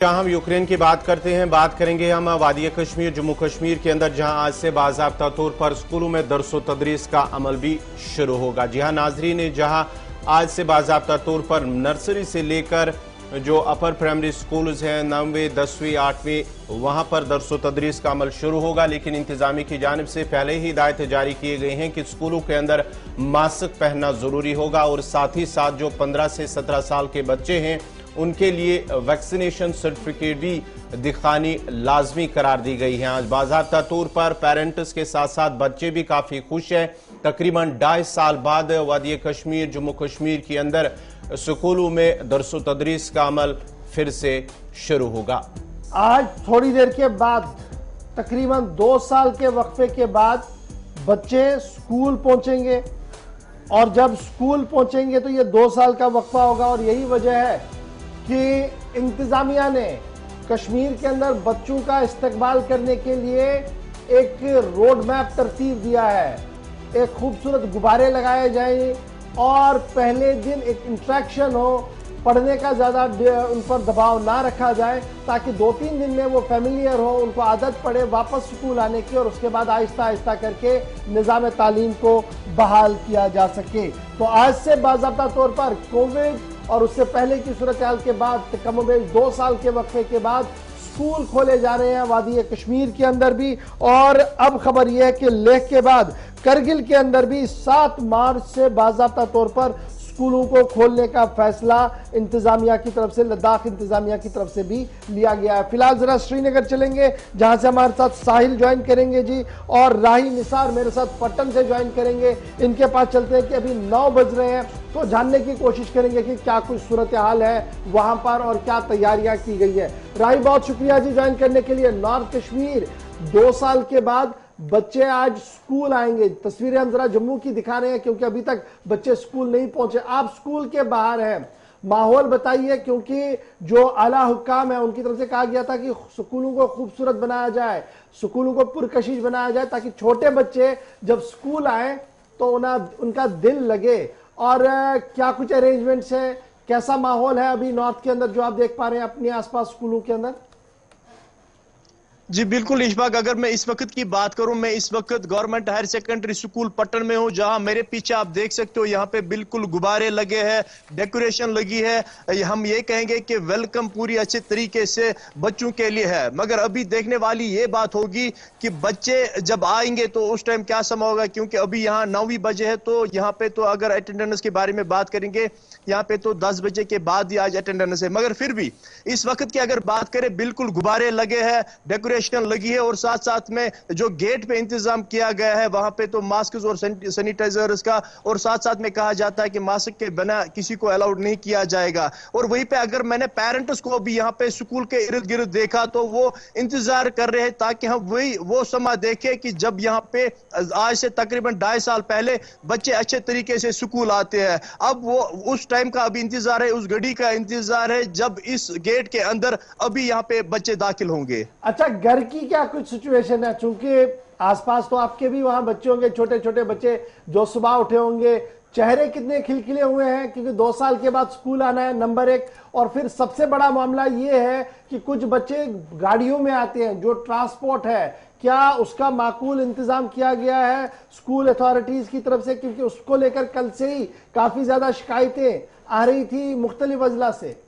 जहां हम यूक्रेन की बात करते हैं, बात करेंगे हम वादी कश्मीर जम्मू कश्मीर के अंदर, जहां आज से बाज़ाब्ता तौर पर स्कूलों में दर्स व तदरीस का अमल भी शुरू होगा। जी हां नाजरीन, जहां आज से बाज़ाब्ता तौर पर नर्सरी से लेकर जो अपर प्राइमरी स्कूल्स हैं 9वीं 10वीं 8वीं, वहां पर दर्स व तदरीस का अमल शुरू होगा। लेकिन इंतजामी की जानिब से पहले ही हिदायत जारी किए गए हैं कि स्कूलों के अंदर मास्क पहनना जरूरी होगा और साथ ही साथ जो 15 से 17 साल के बच्चे हैं उनके लिए वैक्सीनेशन सर्टिफिकेट भी दिखानी लाजमी करार दी गई है। आज बाज़ाब्ता तौर पर पेरेंट्स के साथ साथ बच्चे भी काफी खुश हैं। तकरीबन 2.5 साल बाद वादी कश्मीर जम्मू कश्मीर के अंदर स्कूलों में दर्स व तदरीस का अमल फिर से शुरू होगा। आज थोड़ी देर के बाद तकरीबन 2 साल के वक्फे के बाद बच्चे स्कूल पहुंचेंगे और जब स्कूल पहुंचेंगे तो ये 2 साल का वक्फा होगा। और यही वजह है कि इंतजामिया ने कश्मीर के अंदर बच्चों का इस्तकबाल करने के लिए एक रोड मैप तरतीब दिया है। एक खूबसूरत गुब्बारे लगाए जाएं और पहले दिन एक इंटरेक्शन हो, पढ़ने का ज़्यादा उन पर दबाव ना रखा जाए ताकि 2-3 दिन में वो फेमिलियर हो, उनको आदत पड़े वापस स्कूल आने की और उसके बाद आहिस्ता आहिस्ता करके निज़ाम तालीम को बहाल किया जा सके। तो आज से बाज़ाब्ता तौर पर कोविड और उससे पहले की सूरत हाल के बाद कमोबेश 2 साल के वक्फे के बाद स्कूल खोले जा रहे हैं वादी कश्मीर के अंदर भी। और अब खबर यह है कि लेह के बाद करगिल के अंदर भी 7 मार्च से बाज़ाब्ता तौर पर स्कूलों को खोलने का फैसला इंतजामिया की तरफ से, लद्दाख इंतजामिया की तरफ से भी लिया गया है। फिलहाल जरा श्रीनगर चलेंगे जहां से हमारे साथ साहिल ज्वाइन करेंगे जी, और राही निसार मेरे साथ पट्टन से ज्वाइन करेंगे। इनके पास चलते हैं कि अभी 9 बज रहे हैं, तो जानने की कोशिश करेंगे कि क्या कुछ सूरत हाल है वहां पर और क्या तैयारियां की गई है। राही बहुत शुक्रिया जी ज्वाइन करने के लिए। नॉर्थ कश्मीर 2 साल के बाद बच्चे आज स्कूल आएंगे। तस्वीरें हम जरा जम्मू की दिखा रहे हैं क्योंकि अभी तक बच्चे स्कूल नहीं पहुंचे। आप स्कूल के बाहर हैं, माहौल बताइए, क्योंकि जो आला हुक्काम है उनकी तरफ से कहा गया था कि स्कूलों को खूबसूरत बनाया जाए, स्कूलों को पुरकशिश बनाया जाए ताकि छोटे बच्चे जब स्कूल आए तो उनका दिल लगे। और क्या कुछ अरेंजमेंट्स है, कैसा माहौल है अभी नॉर्थ के अंदर जो आप देख पा रहे हैं अपने आसपास स्कूलों के अंदर? जी बिल्कुल इशफाक, अगर मैं इस वक्त की बात करूं, मैं इस वक्त government higher secondary school Pattan में हूं, जहां मेरे पीछे आप देख सकते हो यहाँ पे बिल्कुल गुब्बारे लगे हैं, डेकोरेशन लगी है। हम ये कहेंगे कि वेलकम पूरी अच्छे तरीके से बच्चों के लिए है। मगर अभी देखने वाली ये बात होगी कि बच्चे जब आएंगे तो उस टाइम क्या समा होगा, क्योंकि अभी यहाँ 9 बजे है। तो यहाँ पे तो अगर अटेंडेंस के बारे में बात करेंगे, यहाँ पे तो 10 बजे के बाद ही आज अटेंडेंस है। मगर फिर भी इस वक्त की अगर बात करें, बिल्कुल गुब्बारे लगे हैं, डेकोरेशन लगी है और साथ साथ में जो गेट पे इंतजाम किया गया है वहां पे तो मास्क और सैनिटाइजर्स का, और साथ साथ में कहा जाता है कि मास्क के बिना किसी को अलाउड नहीं किया जाएगा। और वहीं पे अगर मैंने पेरेंट्स को भी यहाँ पे स्कूल के इर्द गिर्द देखा तो वो इंतजार कर रहे हैं ताकि हम वो समा देखें कि जब यहाँ पे आज से तकरीबन 2.5 साल पहले बच्चे अच्छे तरीके से स्कूल आते हैं। अब वो उस टाइम का अभी इंतजार है, उस घड़ी का इंतजार है जब इस गेट के अंदर अभी यहाँ पे बच्चे दाखिल होंगे। अच्छा, घर की क्या कुछ सिचुएशन है? चूंकि आसपास तो आपके भी वहां बच्चे होंगे, छोटे छोटे बच्चे जो सुबह उठे होंगे, चेहरे कितने खिलखिले हुए हैं क्योंकि 2 साल के बाद स्कूल आना है, नंबर 1। और फिर सबसे बड़ा मामला यह है कि कुछ बच्चे गाड़ियों में आते हैं, जो ट्रांसपोर्ट है, क्या उसका माकूल इंतजाम किया गया है स्कूल अथॉरिटीज की तरफ से? क्योंकि उसको लेकर कल से ही काफी ज्यादा शिकायतें आ रही थी मुख्तलिफ अजला से।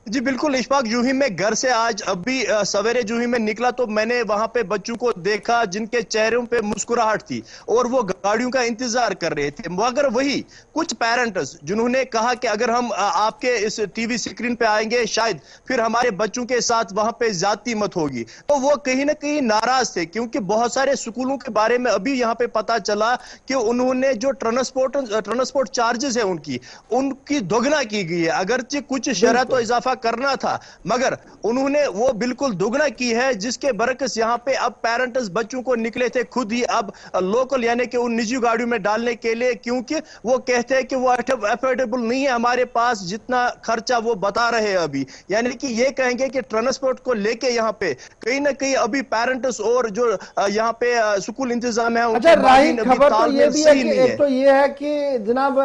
जी बिल्कुल इशफाक, यूं ही मैं घर से आज अभी सवेरे जो ही मैं निकला तो मैंने वहां पे बच्चों को देखा जिनके चेहरों पे मुस्कुराहट थी और वो गाड़ियों का इंतजार कर रहे थे। मगर वही कुछ पेरेंट्स जिन्होंने कहा कि अगर हम आपके इस टीवी स्क्रीन पे आएंगे शायद फिर हमारे बच्चों के साथ वहां पे ज्यादती मत होगी, तो वो कहीं ना कहीं नाराज थे। क्योंकि बहुत सारे स्कूलों के बारे में अभी यहाँ पे पता चला कि उन्होंने जो ट्रांसपोर्ट चार्जेस है उनकी दोगुना की गई है। अगरचे कुछ शरत तो इजाफा करना था मगर उन्होंने वो बिल्कुल दुगना की है, जिसके बरकस यहाँ पे अब पेरेंट्स बच्चों को निकले थे खुद ही अब लोकल यानी कि उन निजी गाड़ियों में डालने के लिए, क्योंकि वो कहते हैं कि वो अफोर्डेबल नहीं है हमारे पास जितना खर्चा वो बता रहे हैं अभी। यानी कि ये कहेंगे कि ट्रांसपोर्ट को लेके यहाँ पे कहीं ना कहीं अभी पेरेंट्स और जो यहाँ पे स्कूल इंतजाम है। अच्छा राही, खबर तो ये भी है कि एक तो ये है कि जनाब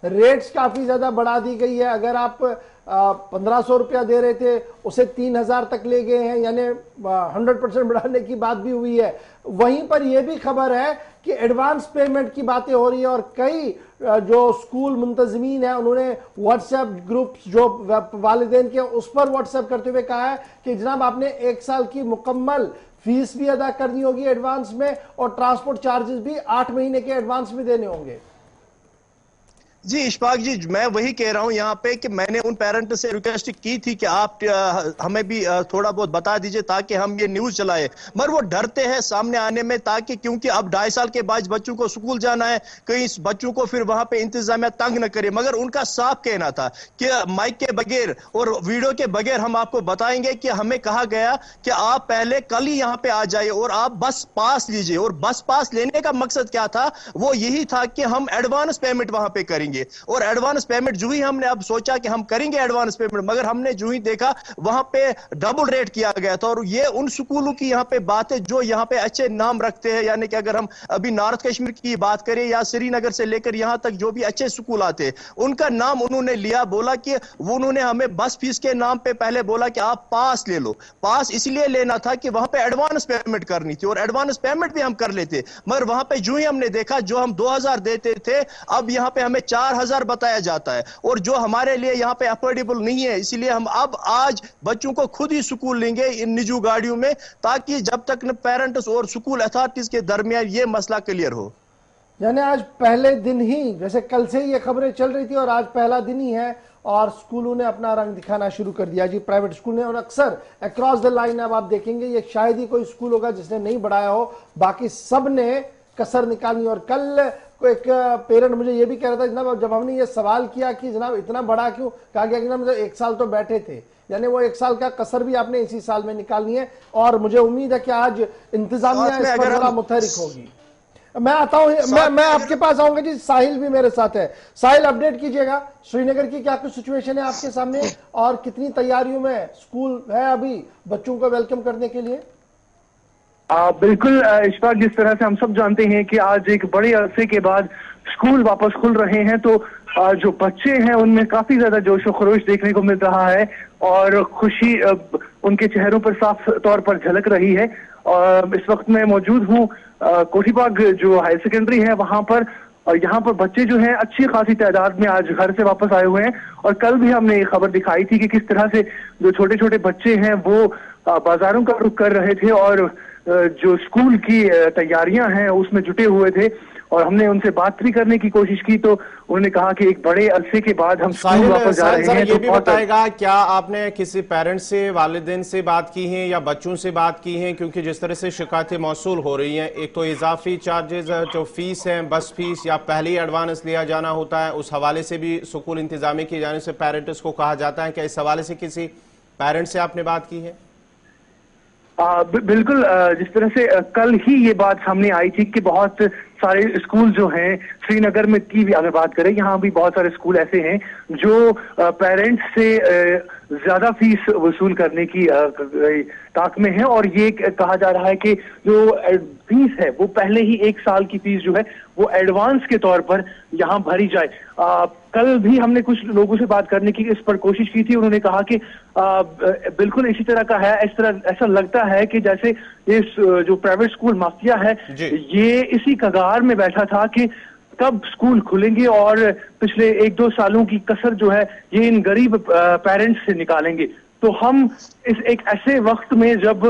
रेट्स काफी ज्यादा बढ़ा दी गई है। अगर आप 1500 रुपया दे रहे थे उसे 3000 तक ले गए हैं, यानी 100% बढ़ाने की बात भी हुई है। वहीं पर यह भी खबर है कि एडवांस पेमेंट की बातें हो रही है और कई जो स्कूल मुंतजमीन है उन्होंने व्हाट्सएप ग्रुप जो वालिदैन के उस पर व्हाट्सएप करते हुए कहा है कि जनाब आपने 1 साल की मुकम्मल फीस भी अदा करनी होगी एडवांस में और ट्रांसपोर्ट चार्जेस भी 8 महीने के एडवांस में देने होंगे। जी इशफाक जी, मैं वही कह रहा हूं यहाँ पे कि मैंने उन पेरेंट से रिक्वेस्ट की थी कि आप हमें भी थोड़ा बहुत बता दीजिए ताकि हम ये न्यूज चलाए, मगर वो डरते हैं सामने आने में, ताकि क्योंकि अब 2.5 साल के बाद बच्चों को स्कूल जाना है, कहीं बच्चों को फिर वहां पे इंतजामिया तंग न करे। मगर उनका साफ कहना था कि माइक के बगैर और वीडियो के बगैर हम आपको बताएंगे कि हमें कहा गया कि आप पहले कल ही यहाँ पे आ जाइए और आप बस पास लीजिए। और बस पास लेने का मकसद क्या था, वो यही था कि हम एडवांस पेमेंट वहां पे करेंगे। और एडवांस पेमेंट जो ही हमने अब सोचा कि हम करेंगे एडवांस पेमेंट, मगर हमने जो ही देखा वहां पे डबल रेट किया गया था। और ये उन स्कूलों की यहाँ पे बात है जो यहाँ पे अच्छे नाम रखते हैं, यानी कि अगर हम अभी नॉर्थ कश्मीर की बात करें या श्रीनगर से लेकर यहां तक जो भी अच्छे स्कूल आते हैं उनका नाम उन्होंने लिया। बोला कि वो उन्होंने हमें बस फीस के नाम पे पहले बोला कि आप पास ले लो। पास इसलिए लेना था कि वहां पे एडवांस पेमेंट करनी थी और एडवांस पेमेंट भी हम कर लेते, मगर वहां पे जो ही हमने देखा जो हम 2000 देते थे अब यहां पे हमें 4000 बताया जाता है, और जो हमारे लिए यहां पे अफोर्डेबल नहीं है। इसलिए हम अब आज बच्चों को खुद ही स्कूल लेंगे इन निजी गाड़ियों में, ताकि जब तक पेरेंट्स और स्कूल अथॉरिटीज के दरमियान ये मसला क्लियर हो। यानी आज पहले दिन ही, जैसे कल से ये खबरें चल रही थी और आज पहला दिन ही है और स्कूलों ने अपना रंग दिखाना शुरू कर दिया जी, प्राइवेट स्कूल ने। और अक्सर अक्रॉस द लाइन अब आप देखेंगे ये शायद ही कोई स्कूल होगा जिसने नहीं बढ़ाया हो, बाकी सब ने कसर निकालनी। और कल को एक पेरेंट मुझे ये भी कह रहा था जनाब, जब हमने ये सवाल किया कि जनाब इतना बड़ा क्यों, कहा गया कि जनाब 1 साल तो बैठे थे, यानी वो 1 साल का कसर भी आपने इसी साल में निकालनी है। और मुझे उम्मीद है कि आज इंतजामिया इस पर बड़ा मुतहरिक होगी। मैं आता हूं, मैं आपके पास आऊंगा जी। साहिल भी मेरे साथ है। साहिल, अपडेट कीजिएगा, श्रीनगर की क्या कुछ सिचुएशन है आपके सामने और कितनी तैयारियों में स्कूल है अभी बच्चों को वेलकम करने के लिए? बिल्कुल इशफाक, जिस तरह से हम सब जानते हैं कि आज एक बड़े अरसे के बाद स्कूल वापस खुल रहे हैं, तो जो बच्चे हैं उनमें काफी ज्यादा जोश व खरोश देखने को मिल रहा है और खुशी उनके चेहरों पर साफ तौर पर झलक रही है। इस वक्त मैं मौजूद हूँ कोठीबाग जो हायर सेकेंडरी है वहां पर, और यहाँ पर बच्चे जो हैं अच्छी खासी तादाद में आज घर से वापस आए हुए हैं। और कल भी हमने ये खबर दिखाई थी कि किस तरह से जो छोटे छोटे बच्चे हैं वो बाजारों का रुख कर रहे थे और जो स्कूल की तैयारियां हैं उसमें जुटे हुए थे। और हमने उनसे बात भी करने की कोशिश की तो उन्होंने कहा कि एक बड़े अरसे के बाद हम स्कूल वापस जा रहे हैं। ये भी बताएगा, क्या आपने किसी पेरेंट्स से, वालिदैन से बात की है या बच्चों से बात की है? क्योंकि जिस तरह से शिकायतें मौसूल हो रही हैं, एक तो इजाफी चार्जेस जो फीस है, बस फीस या पहले ही एडवांस लिया जाना होता है, उस हवाले से भी स्कूल इंतजामिया की जाने से पेरेंट्स को कहा जाता है। क्या इस हवाले से किसी पेरेंट्स से आपने बात की है? बिल्कुल, जिस तरह से कल ही ये बात सामने आई थी कि बहुत सारे स्कूल जो हैं श्रीनगर में की भी अगर बात करें, यहाँ भी बहुत सारे स्कूल ऐसे हैं जो पेरेंट्स से ज्यादा फीस वसूल करने की ताक में है। और ये कहा जा रहा है कि जो फीस है वो पहले ही 1 साल की फीस जो है वो एडवांस के तौर पर यहाँ भरी जाए। कल भी हमने कुछ लोगों से बात करने की इस पर कोशिश की थी। उन्होंने कहा कि बिल्कुल इसी तरह का है, ऐसा लगता है कि जैसे इस जो प्राइवेट स्कूल माफिया है ये इसी कगार में बैठा था कि कब स्कूल खुलेंगे और पिछले 1-2 सालों की कसर जो है ये इन गरीब पेरेंट्स से निकालेंगे। तो हम इस एक ऐसे वक्त में जब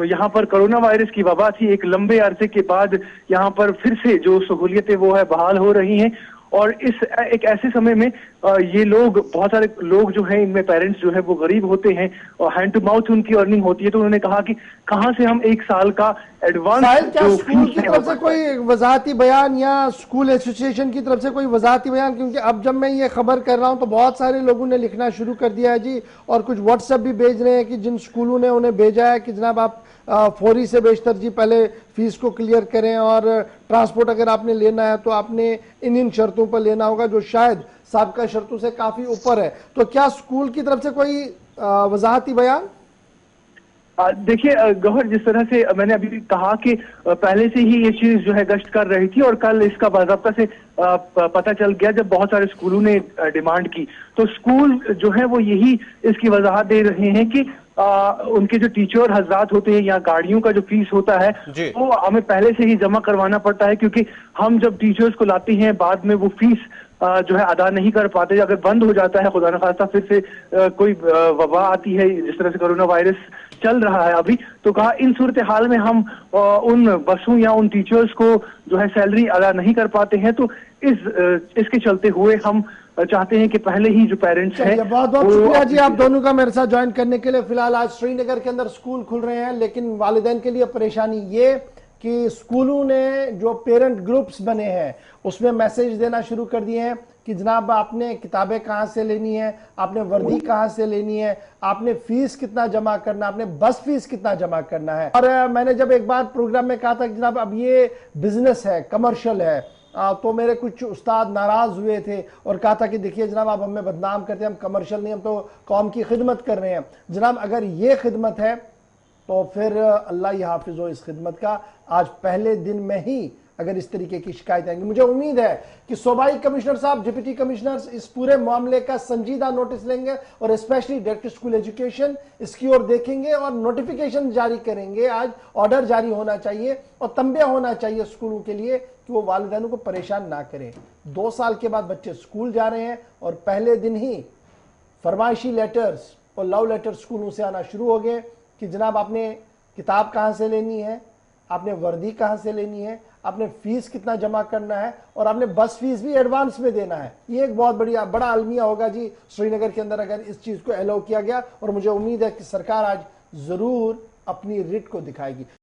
यहाँ पर कोरोना वायरस की वबा थी, एक लंबे अरसे के बाद यहाँ पर फिर से जो सहूलियतें वो है बहाल हो रही हैं, और इस एक ऐसे समय में ये लोग, बहुत सारे लोग जो हैं इनमें पेरेंट्स जो है वो गरीब होते हैं और हैंड टू माउथ उनकी अर्निंग होती है। तो उन्होंने कहा कि कहां से हम 1 साल का एडवांस, क्या स्कूल की तरफ से कोई वजाहती बयान या स्कूल एसोसिएशन की तरफ से कोई वजाहती बयान? क्योंकि अब जब मैं ये खबर कर रहा हूं तो बहुत सारे लोगों ने लिखना शुरू कर दिया है जी, और कुछ व्हाट्सएप भी भेज रहे हैं कि जिन स्कूलों ने उन्हें भेजा है कि जनाब आप फौरी से बेशतर जी पहले फीस को क्लियर करें और ट्रांसपोर्ट अगर आपने लेना है तो आपने इन शर्तों पर लेना होगा जो शायद साबिका शर्तों से काफी ऊपर है। तो क्या स्कूल की तरफ से कोई वजाहती बयान? देखिए गौहर, जिस तरह से मैंने अभी कहा कि पहले से ही ये चीज जो है गश्त कर रही थी और कल इसका बाज़ाब्ता से पता चल गया जब बहुत सारे स्कूलों ने डिमांड की, तो स्कूल जो है वो यही इसकी वजाहत दे रहे हैं कि उनके जो टीचर हजरात होते हैं या गाड़ियों का जो फीस होता है वो हमें पहले से ही जमा करवाना पड़ता है, क्योंकि हम जब टीचर्स को लाते हैं बाद में वो फीस जो है अदा नहीं कर पाते। अगर बंद हो जाता है खुदा न खास्ता फिर से कोई वबा आती है, जिस तरह से कोरोना वायरस चल रहा है अभी, तो कहा इन सूरत हाल में हम उन बसों या उन टीचर्स को जो है सैलरी अदा नहीं कर पाते हैं, तो इसके चलते हुए हम चाहते हैं कि पहले ही जो पेरेंट्स हैं। बहुत बहुत शुक्रिया जी आप दोनों का मेरे साथ ज्वाइन करने के लिए। फिलहाल आज श्रीनगर के अंदर स्कूल खुल रहे हैं, लेकिन वालिदैन के लिए परेशानी ये कि स्कूलों ने जो पेरेंट ग्रुप्स बने हैं उसमें मैसेज देना शुरू कर दिए हैं कि जनाब आपने किताबें कहाँ से लेनी है, आपने वर्दी कहाँ से लेनी है, आपने फीस कितना जमा करना, आपने बस फीस कितना जमा करना है। और मैंने जब एक बार प्रोग्राम में कहा था कि जनाब अब ये बिजनेस है, कमर्शियल है, तो मेरे कुछ उस्ताद नाराज हुए थे और कहा था कि देखिए जनाब आप हमें बदनाम करते हैं, हम कमर्शियल नहीं, हम तो कौम की खिदमत कर रहे हैं। जनाब अगर ये खिदमत है तो फिर अल्लाह ही हाफिज हो इस खिदमत का। आज पहले दिन में ही अगर इस तरीके की शिकायत आएंगी, मुझे उम्मीद है कि सूबाई कमिश्नर साहब, डिप्टी कमिश्नर्स इस पूरे मामले का संजीदा नोटिस लेंगे और स्पेशली डायरेक्टर स्कूल एजुकेशन इसकी ओर देखेंगे और नोटिफिकेशन जारी करेंगे। आज ऑर्डर जारी होना चाहिए और तंबे होना चाहिए स्कूलों के लिए कि वो वालिदैन को परेशान ना करें। 2 साल के बाद बच्चे स्कूल जा रहे हैं और पहले दिन ही फरमाइशी लेटर्स और लव लेटर स्कूलों से आना शुरू हो गए कि जनाब आपने किताब कहाँ से लेनी है, आपने वर्दी कहाँ से लेनी है, आपने फीस कितना जमा करना है और आपने बस फीस भी एडवांस में देना है। ये एक बहुत बड़ा अलमिया होगा जी श्रीनगर के अंदर अगर इस चीज को अलाउ किया गया, और मुझे उम्मीद है कि सरकार आज जरूर अपनी रिट को दिखाएगी।